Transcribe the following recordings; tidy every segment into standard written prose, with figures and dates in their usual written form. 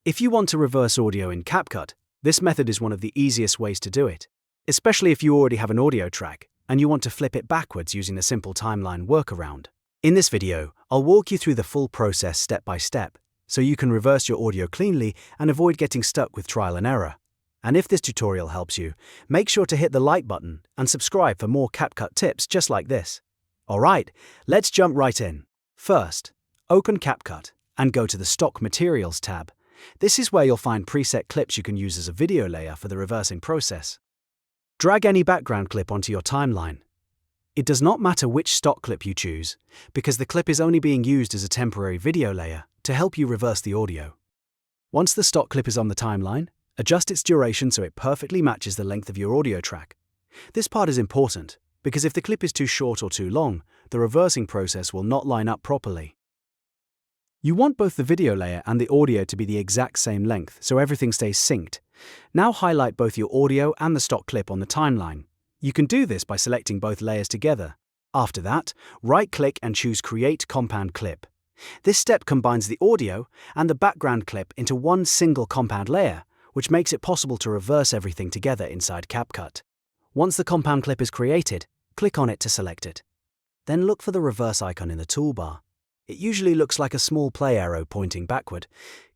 If you want to reverse audio in CapCut, this method is one of the easiest ways to do it, especially if you already have an audio track and you want to flip it backwards using a simple timeline workaround. In this video, I'll walk you through the full process step by step, so you can reverse your audio cleanly and avoid getting stuck with trial and error. And if this tutorial helps you, make sure to hit the like button and subscribe for more CapCut tips just like this. Alright, let's jump right in. First, open CapCut and go to the Stock Materials tab. This is where you'll find preset clips you can use as a video layer for the reversing process. Drag any background clip onto your timeline. It does not matter which stock clip you choose, because the clip is only being used as a temporary video layer to help you reverse the audio. Once the stock clip is on the timeline, adjust its duration so it perfectly matches the length of your audio track. This part is important, because if the clip is too short or too long, the reversing process will not line up properly. You want both the video layer and the audio to be the exact same length, so everything stays synced. Now highlight both your audio and the stock clip on the timeline. You can do this by selecting both layers together. After that, right-click and choose Create Compound Clip. This step combines the audio and the background clip into one single compound layer, which makes it possible to reverse everything together inside CapCut. Once the compound clip is created, click on it to select it. Then look for the reverse icon in the toolbar. It usually looks like a small play arrow pointing backward.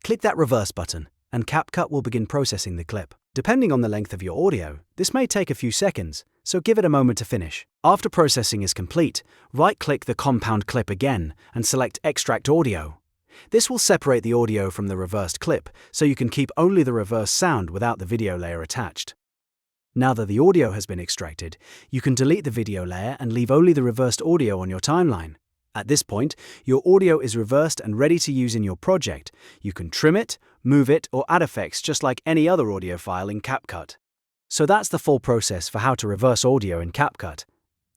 Click that reverse button, and CapCut will begin processing the clip. Depending on the length of your audio, this may take a few seconds, so give it a moment to finish. After processing is complete, right-click the compound clip again and select Extract Audio. This will separate the audio from the reversed clip, so you can keep only the reverse sound without the video layer attached. Now that the audio has been extracted, you can delete the video layer and leave only the reversed audio on your timeline. At this point, your audio is reversed and ready to use in your project. You can trim it, move it, or add effects just like any other audio file in CapCut. So that's the full process for how to reverse audio in CapCut.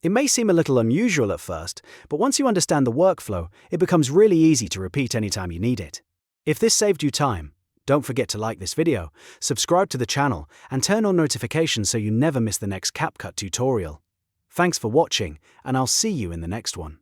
It may seem a little unusual at first, but once you understand the workflow, it becomes really easy to repeat anytime you need it. If this saved you time, don't forget to like this video, subscribe to the channel, and turn on notifications so you never miss the next CapCut tutorial. Thanks for watching, and I'll see you in the next one.